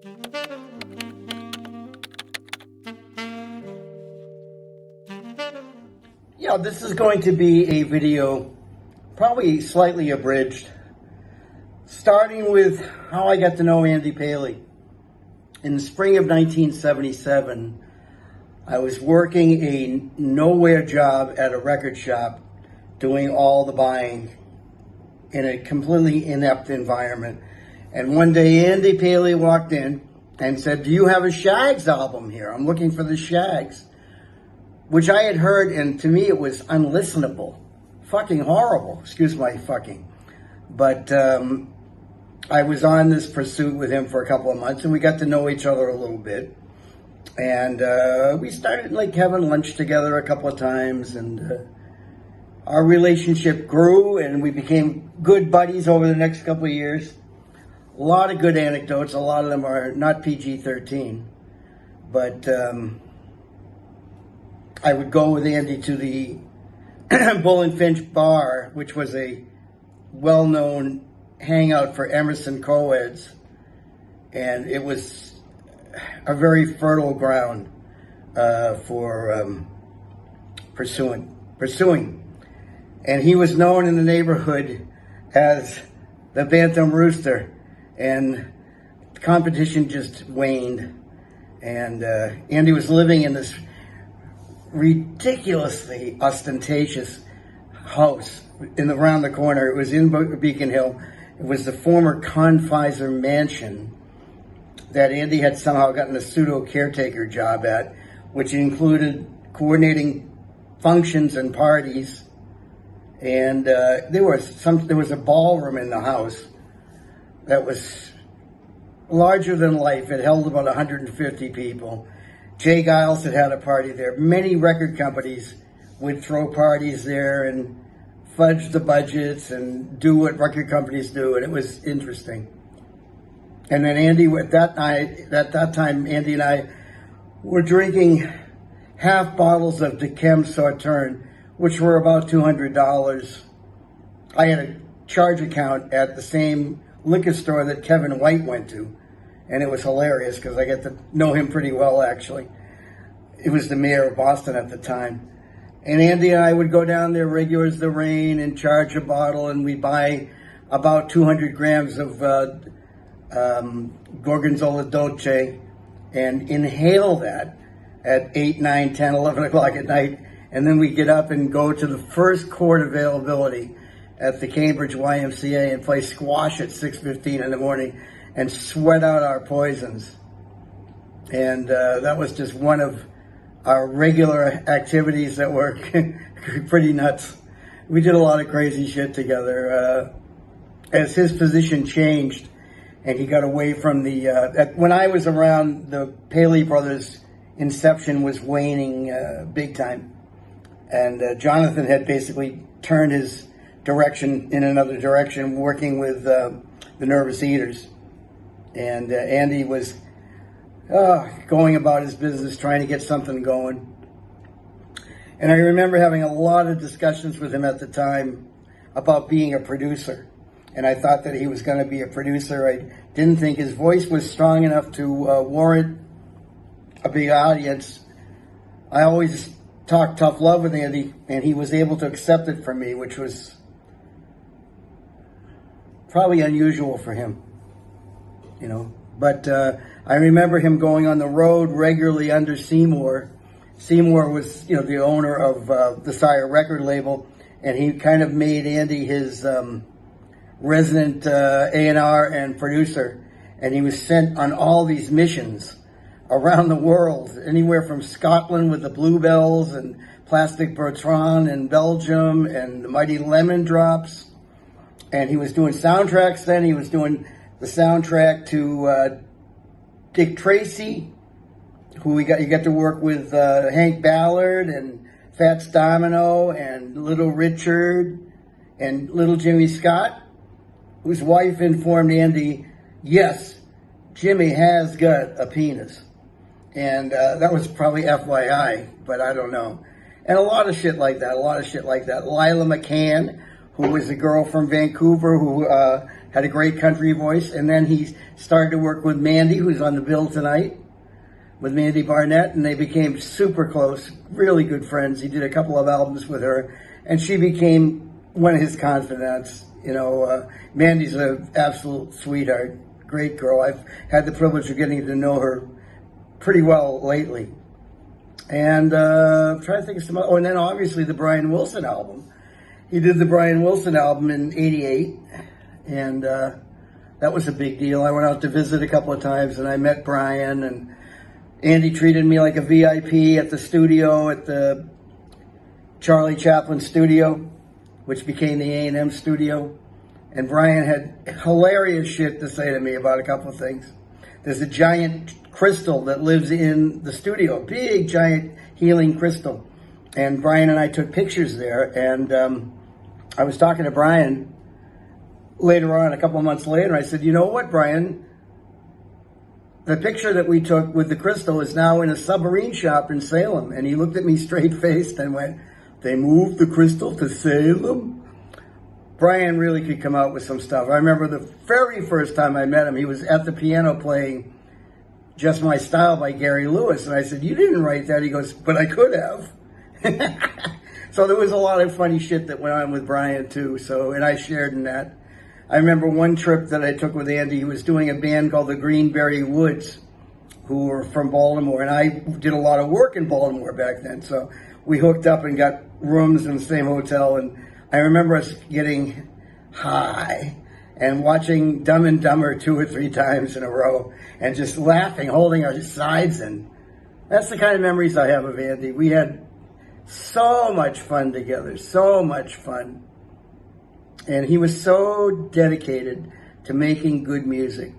Yeah, this is going to be a video, probably slightly abridged, starting with how I got to know Andy Paley. In the spring of 1977, I was working a nowhere job at a record shop, doing all the buying in a completely inept environment. And one day Andy Paley walked in and said, "Do you have a Shags album here? I'm looking for the Shags." Which I had heard, and to me it was unlistenable. Fucking horrible. Excuse my fucking. But I was on this pursuit with him for a couple of months, and we got to know each other a little bit. And we started like having lunch together a couple of times, and our relationship grew, and we became good buddies over the next couple of years. A lot of good anecdotes. A lot of them are not PG-13, but I would go with Andy to the Bull and Finch Bar, which was a well-known hangout for Emerson co-eds, and it was a very fertile ground for pursuing. And he was known in the neighborhood as the Bantam Rooster, and competition just waned. And Andy was living in this ridiculously ostentatious house around the corner. It was in Beacon Hill. It was the former Confiser mansion that Andy had somehow gotten a pseudo caretaker job at, which included coordinating functions and parties. And there was a ballroom in the house that was larger than life. It held about 150 people. Jay Giles had a party there. Many record companies would throw parties there and fudge the budgets and do what record companies do, and it was interesting. And then Andy, at that time, Andy and I were drinking half bottles of Decem Sauterne, which were about $200. I had a charge account at the same liquor store that Kevin White went to. And it was hilarious because I get to know him pretty well, actually. It was the mayor of Boston at the time. And Andy and I would go down there regular as the rain and charge a bottle, and we'd buy about 200 grams of Gorgonzola Dolce and inhale that at 8, 9, 10, 11 o'clock at night. And then we'd get up and go to the first court availability at the Cambridge YMCA and play squash at 6:15 in the morning and sweat out our poisons. And that was just one of our regular activities that were pretty nuts. We did a lot of crazy shit together. As his position changed and he got away from when I was around, the Paley brothers' inception was waning big time. And Jonathan had basically turned his direction in another direction, working with the Nervous Eaters. And Andy was going about his business, trying to get something going. And I remember having a lot of discussions with him at the time about being a producer. And I thought that he was going to be a producer. I didn't think his voice was strong enough to warrant a big audience. I always talked tough love with Andy, and he was able to accept it from me, which was probably unusual for him. You know, but I remember him going on the road regularly under Seymour. Seymour was, the owner of the Sire record label, and he kind of made Andy his resident A&R and producer, and he was sent on all these missions around the world, anywhere from Scotland with the Bluebells and Plastic Bertrand and Belgium and the Mighty Lemon Drops, and he was doing soundtracks then. He was doing the soundtrack to Dick Tracy, who you got to work with Hank Ballard and Fats Domino and Little Richard and Little Jimmy Scott, whose wife informed Andy, yes, Jimmy has got a penis. And that was probably FYI, but I don't know. And a lot of shit like that, Lila McCann, who was a girl from Vancouver who had a great country voice. And then he started to work with Mandy, who's on the bill tonight, with Mandy Barnett, and they became super close, really good friends. He did a couple of albums with her, and she became one of his confidants. You know, Mandy's an absolute sweetheart, great girl. I've had the privilege of getting to know her pretty well lately. And I'm trying to think of some other, and then obviously the Brian Wilson album. He did the Brian Wilson album in '88, and that was a big deal. I went out to visit a couple of times, and I met Brian, and Andy treated me like a VIP at the studio, at the Charlie Chaplin studio, which became the A&M studio. And Brian had hilarious shit to say to me about a couple of things. There's a giant crystal that lives in the studio, big, giant healing crystal. And Brian and I took pictures there, and I was talking to Brian later on, a couple of months later. I said, you know what, Brian? The picture that we took with the crystal is now in a submarine shop in Salem. And he looked at me straight-faced and went, they moved the crystal to Salem? Brian really could come out with some stuff. I remember the very first time I met him, he was at the piano playing Just My Style by Gary Lewis. And I said, you didn't write that. He goes, but I could have. So there was a lot of funny shit that went on with Brian too. So, and I shared in that. I remember one trip that I took with Andy. He was doing a band called the Greenberry Woods, who were from Baltimore. And I did a lot of work in Baltimore back then. So we hooked up and got rooms in the same hotel. And I remember us getting high and watching Dumb and Dumber 2 or 3 times in a row and just laughing, holding our sides in. That's the kind of memories I have of Andy. We had so much fun together, so much fun. And he was so dedicated to making good music.